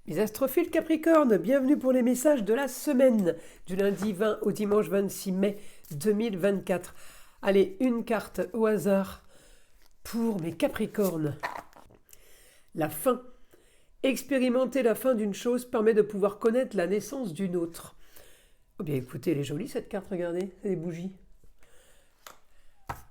Les astrophiles Capricorne, bienvenue pour les messages de la semaine, du lundi 20 au dimanche 26 mai 2024. Allez, une carte au hasard pour mes Capricornes. La fin. Expérimenter la fin d'une chose permet de pouvoir connaître la naissance d'une autre. Oh bien écoutez, elle est jolie cette carte, regardez, c'est des bougies.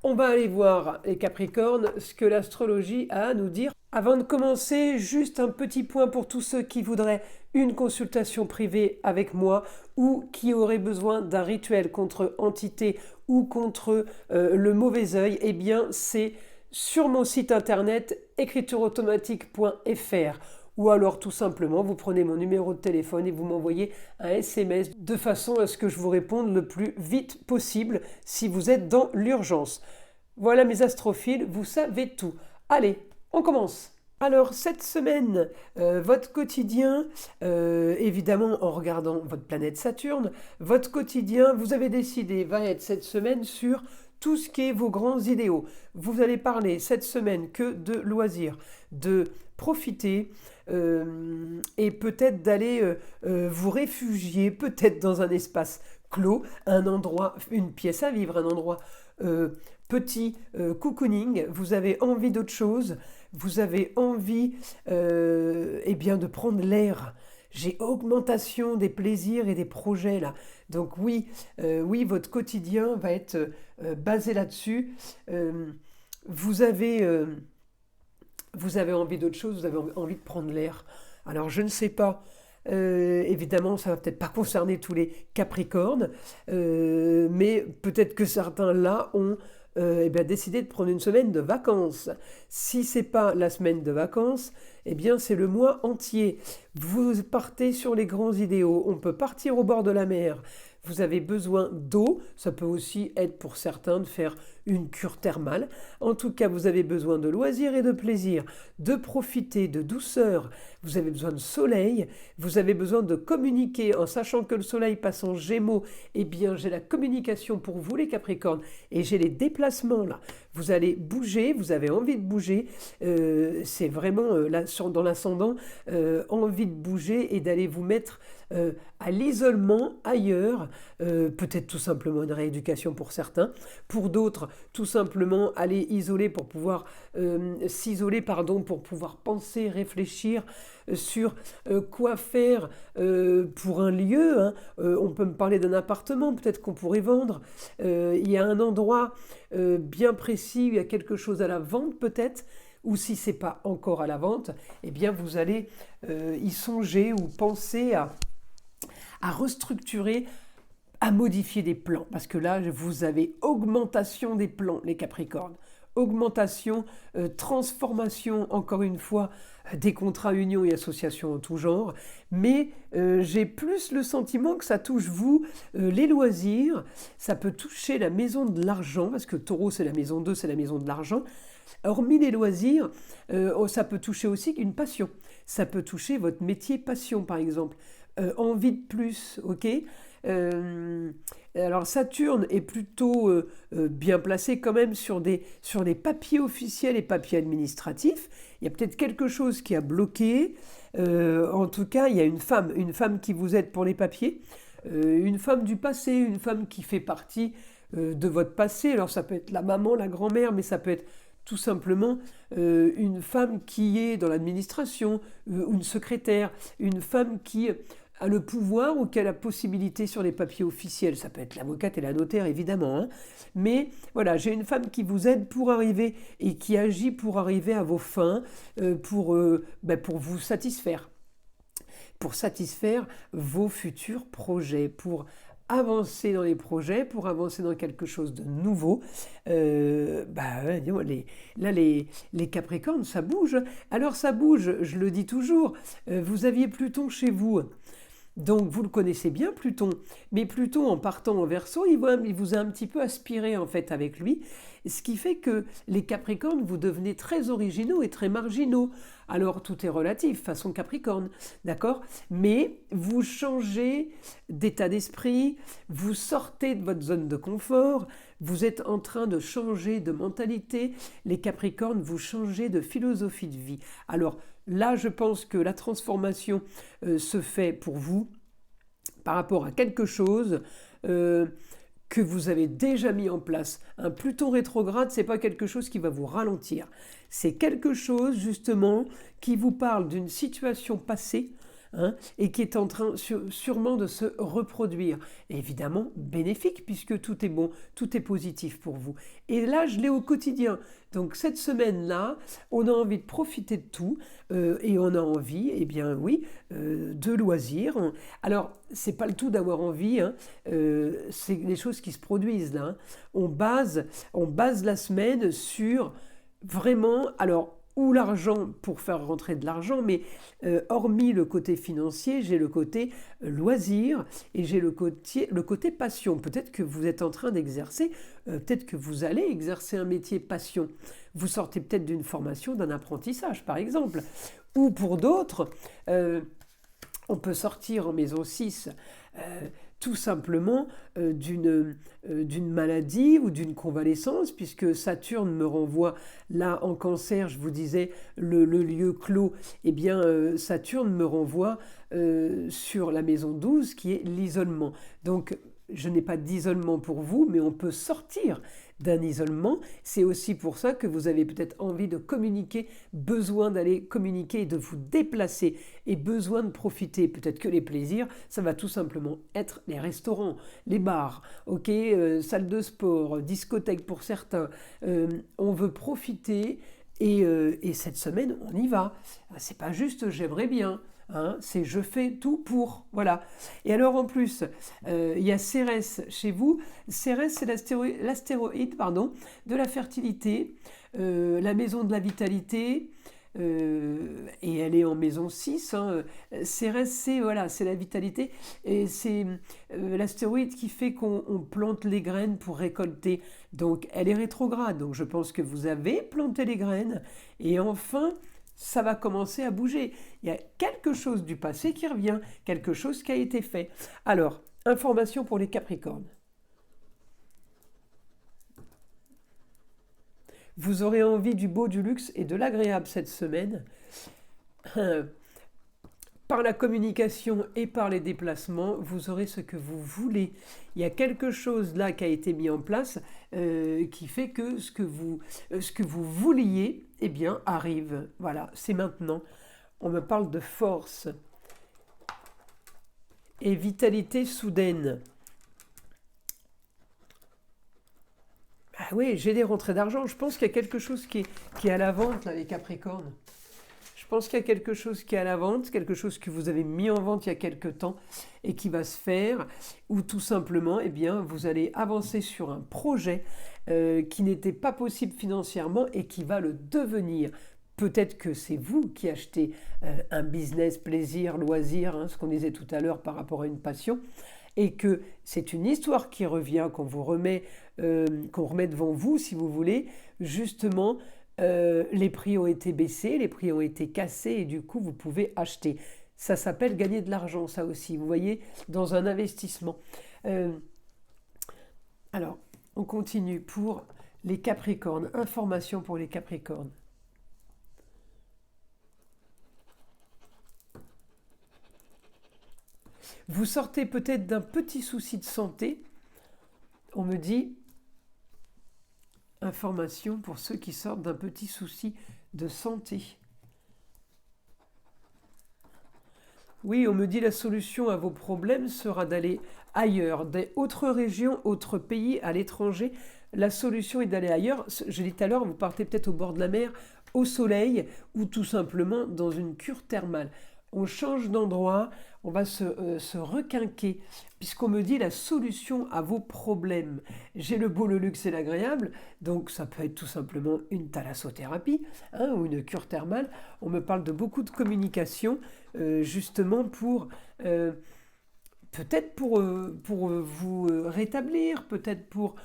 On va aller voir, les Capricornes, ce que l'astrologie a à nous dire. Avant de commencer, juste un petit point pour tous ceux qui voudraient une consultation privée avec moi ou qui auraient besoin d'un rituel contre entité ou contre le mauvais œil. Eh bien, c'est sur mon site internet écritureautomatique.fr. Ou alors tout simplement, vous prenez mon numéro de téléphone et vous m'envoyez un SMS de façon à ce que je vous réponde le plus vite possible si vous êtes dans l'urgence. Voilà mes astrophiles, vous savez tout. Allez, on commence. Alors cette semaine, votre quotidien, évidemment en regardant votre planète Saturne, votre quotidien, vous avez décidé, va être cette semaine sur tout ce qui est vos grands idéaux. Vous allez parler cette semaine que de loisirs, de profiter et peut-être d'aller vous réfugier, peut-être dans un espace clos, un endroit, une pièce à vivre, un endroit petit cocooning, vous avez envie d'autre chose, vous avez envie eh bien, de prendre l'air. J'ai augmentation des plaisirs et des projets là. Donc oui, votre quotidien va être basé là-dessus. Vous avez envie d'autre chose, vous avez envie de prendre l'air. Alors je ne sais pas. Évidemment, ça va peut-être pas concerner tous les Capricornes, mais peut-être que certains là ont décidé de prendre une semaine de vacances. Si c'est pas la semaine de vacances, eh bien c'est le mois entier. Vous partez sur les grands idéaux. On peut partir au bord de la mer. Vous avez besoin d'eau, ça peut aussi être pour certains de faire une cure thermale. En tout cas, vous avez besoin de loisirs et de plaisir, de profiter, de douceur. Vous avez besoin de soleil, vous avez besoin de communiquer en sachant que le soleil passe en Gémeaux. Eh bien, j'ai la communication pour vous les Capricornes et j'ai les déplacements là. Vous allez bouger, vous avez envie de bouger. C'est vraiment dans l'ascendant, envie de bouger et d'aller vous mettre à l'isolement ailleurs, peut-être tout simplement une rééducation pour certains, pour d'autres tout simplement aller isoler pour pouvoir s'isoler pour pouvoir penser, réfléchir sur quoi faire pour un lieu, hein. On peut me parler d'un appartement, peut-être qu'on pourrait vendre, il y a un endroit bien précis, il y a quelque chose à la vente peut-être, ou si c'est pas encore à la vente, eh bien vous allez y songer ou penser à restructurer, à modifier des plans. Parce que là, vous avez augmentation des plans, les Capricornes. Augmentation, transformation, encore une fois, des contrats, unions et associations en tout genre. Mais j'ai plus le sentiment que ça touche vous, les loisirs. Ça peut toucher la maison de l'argent, parce que Taureau, c'est la maison 2, c'est la maison de l'argent. Hormis les loisirs, ça peut toucher aussi une passion. Ça peut toucher votre métier passion, par exemple. Envie de plus, ok. Alors Saturne est plutôt bien placé quand même sur les papiers officiels et papiers administratifs. Il y a peut-être quelque chose qui a bloqué. En tout cas, il y a une femme qui vous aide pour les papiers. Une femme du passé, une femme qui fait partie de votre passé. Alors ça peut être la maman, la grand-mère, mais ça peut être tout simplement une femme qui est dans l'administration, une secrétaire, une femme qui a le pouvoir ou qui a la possibilité sur les papiers officiels. Ça peut être l'avocate et la notaire, évidemment. Hein. Mais voilà, j'ai une femme qui vous aide pour arriver et qui agit pour arriver à vos fins, pour vous satisfaire. Pour satisfaire vos futurs projets, pour avancer dans les projets, pour avancer dans quelque chose de nouveau. Les Capricornes, ça bouge. Alors ça bouge, je le dis toujours, vous aviez Pluton chez vous. Donc vous le connaissez bien Pluton, mais Pluton en partant en Verseau, il vous a un petit peu aspiré en fait avec lui. ce qui fait que les Capricornes, vous devenez très originaux et très marginaux. Alors tout est relatif, façon Capricorne, d'accord? Mais vous changez d'état d'esprit, vous sortez de votre zone de confort, vous êtes en train de changer de mentalité. Les Capricornes, vous changez de philosophie de vie. Alors là, je pense que la transformation se fait pour vous par rapport à quelque chose que vous avez déjà mis en place. Un Pluton rétrograde, c'est pas quelque chose qui va vous ralentir. C'est quelque chose justement qui vous parle d'une situation passée, et qui est en train sûrement de se reproduire. Et évidemment, bénéfique, puisque tout est bon, tout est positif pour vous. Et là, je l'ai au quotidien. Donc cette semaine-là, on a envie de profiter de tout, et on a envie, eh bien oui, de loisirs. Alors, c'est pas le tout d'avoir envie, c'est des choses qui se produisent là. On base la semaine sur vraiment, alors, ou l'argent pour faire rentrer de l'argent, mais hormis le côté financier, j'ai le côté loisir et j'ai le côté passion. Peut-être que vous êtes en train d'exercer, peut-être que vous allez exercer un métier passion. Vous sortez peut-être d'une formation, d'un apprentissage par exemple. Ou pour d'autres, on peut sortir en maison 6 tout simplement d'une maladie ou d'une convalescence, puisque Saturne me renvoie là en Cancer, je vous disais, le lieu clos, eh bien Saturne me renvoie sur la maison 12 qui est l'isolement. Donc je n'ai pas d'isolement pour vous, mais on peut sortir d'un isolement. C'est aussi pour ça que vous avez peut-être envie de communiquer, besoin d'aller communiquer et de vous déplacer et besoin de profiter. Peut-être que les plaisirs, ça va tout simplement être les restaurants, les bars, ok, salle de sport, discothèque pour certains. On veut profiter et cette semaine, on y va. C'est pas juste j'aimerais bien. C'est je fais tout pour, voilà. Et alors en plus, il y a Cérès chez vous. Cérès, c'est l'astéroïde de la fertilité, la maison de la vitalité, et elle est en maison 6. Cérès, c'est la vitalité, et c'est l'astéroïde qui fait qu'on plante les graines pour récolter. Donc elle est rétrograde, donc je pense que vous avez planté les graines, et enfin ça va commencer à bouger. Il y a quelque chose du passé qui revient, quelque chose qui a été fait. Alors, information pour les Capricornes. Vous aurez envie du beau, du luxe et de l'agréable cette semaine. Par la communication et par les déplacements, vous aurez ce que vous voulez. Il y a quelque chose là qui a été mis en place qui fait que ce que vous vouliez, eh bien, arrive. Voilà, c'est maintenant. On me parle de force et vitalité soudaine. Ah oui, j'ai des rentrées d'argent. Je pense qu'il y a quelque chose qui est à la vente, là, les Capricornes. Je pense qu'il y a quelque chose qui est à la vente, quelque chose que vous avez mis en vente il y a quelque temps et qui va se faire, ou tout simplement, eh bien, vous allez avancer sur un projet qui n'était pas possible financièrement et qui va le devenir. Peut-être que c'est vous qui achetez un business, plaisir, loisir, ce qu'on disait tout à l'heure par rapport à une passion, et que c'est une histoire qui revient, qu'on remet devant vous, si vous voulez, justement. Les prix ont été baissés, les prix ont été cassés et du coup vous pouvez acheter. Ça s'appelle gagner de l'argent, ça aussi, vous voyez, dans un investissement. Alors, on continue pour les Capricornes. Information pour les Capricornes. Vous sortez peut-être d'un petit souci de santé. On me dit... Information pour ceux qui sortent d'un petit souci de santé. Oui, on me dit la solution à vos problèmes sera d'aller ailleurs, d'autres régions, autres pays, à l'étranger. La solution est d'aller ailleurs. Je l'ai dit tout à l'heure, vous partez peut-être au bord de la mer, au soleil, ou tout simplement dans une cure thermale. On change d'endroit, on va se requinquer, puisqu'on me dit la solution à vos problèmes. J'ai le beau, le luxe et l'agréable, donc ça peut être tout simplement une thalassothérapie ou une cure thermale. On me parle de beaucoup de communication, justement pour... peut-être pour vous rétablir, peut-être pour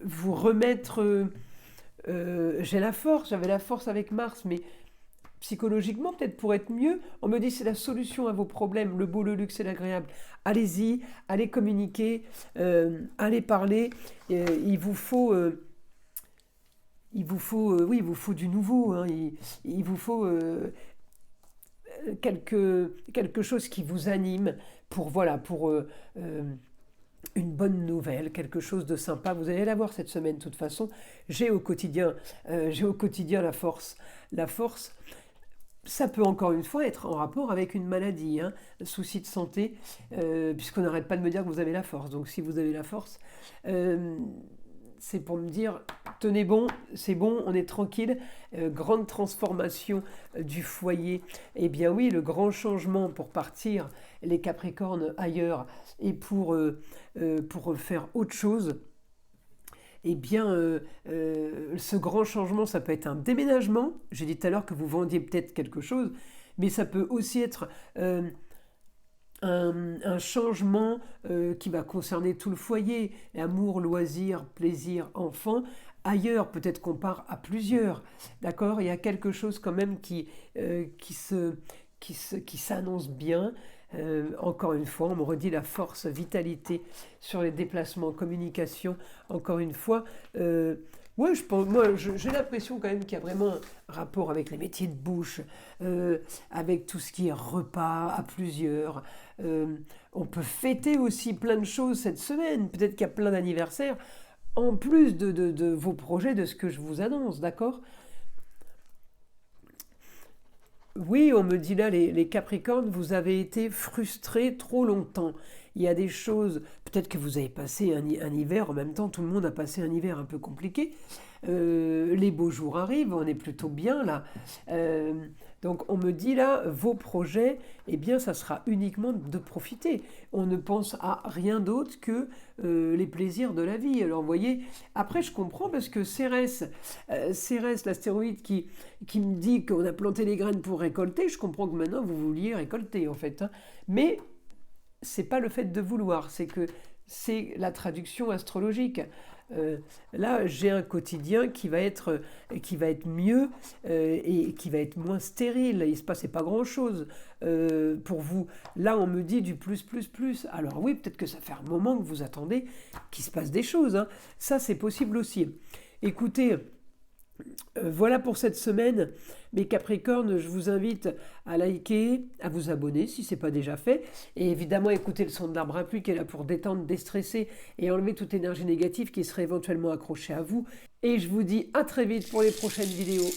vous remettre... j'ai la force, j'avais la force avec Mars, mais psychologiquement, peut-être pour être mieux, on me dit c'est la solution à vos problèmes, le beau, le luxe et l'agréable. Allez-y, allez communiquer, allez parler. Oui, il vous faut du nouveau, hein, il vous faut quelque chose qui vous anime pour, voilà, pour une bonne nouvelle, quelque chose de sympa. Vous allez la voir cette semaine de toute façon. J'ai au quotidien la force. La force, ça peut encore une fois être en rapport avec une maladie, hein, un souci de santé, puisqu'on n'arrête pas de me dire que vous avez la force. Donc si vous avez la force, c'est pour me dire, tenez bon, c'est bon, on est tranquille. Grande transformation du foyer. Eh bien oui, le grand changement pour partir, les Capricornes ailleurs, et pour faire autre chose. Eh bien, ce grand changement, ça peut être un déménagement. J'ai dit tout à l'heure que vous vendiez peut-être quelque chose, mais ça peut aussi être un changement qui va concerner tout le foyer, amour, loisirs, plaisir, enfant. Ailleurs, peut-être qu'on part à plusieurs, d'accord? Il y a quelque chose quand même qui s'annonce bien. Encore une fois, on me redit la force, vitalité sur les déplacements, communication. Encore une fois, ouais, j'ai l'impression quand même qu'il y a vraiment un rapport avec les métiers de bouche, avec tout ce qui est repas à plusieurs. On peut fêter aussi plein de choses cette semaine. Peut-être qu'il y a plein d'anniversaires, en plus de vos projets, de ce que je vous annonce, d'accord? Oui, on me dit là, les Capricornes, vous avez été frustrés trop longtemps. Il y a des choses, peut-être que vous avez passé un hiver, en même temps, tout le monde a passé un hiver un peu compliqué. Les beaux jours arrivent, on est plutôt bien là. Euh, donc on me dit là, vos projets, eh bien ça sera uniquement de profiter. On ne pense à rien d'autre que les plaisirs de la vie. Alors vous voyez, après je comprends parce que Cérès, l'astéroïde qui me dit qu'on a planté les graines pour récolter, je comprends que maintenant vous vouliez récolter en fait, hein. Mais c'est pas le fait de vouloir, c'est que c'est la traduction astrologique. Là, j'ai un quotidien qui va être mieux et qui va être moins stérile. Il ne se passait pas grand-chose pour vous. Là, on me dit du plus, plus, plus. Alors oui, peut-être que ça fait un moment que vous attendez qu'il se passe des choses, hein. Ça, c'est possible aussi. Écoutez, voilà pour cette semaine. Mes Capricornes, je vous invite à liker, à vous abonner si ce n'est pas déjà fait. Et évidemment, écoutez le son de l'arbre à pluie qui est là pour détendre, déstresser et enlever toute énergie négative qui serait éventuellement accrochée à vous. Et je vous dis à très vite pour les prochaines vidéos.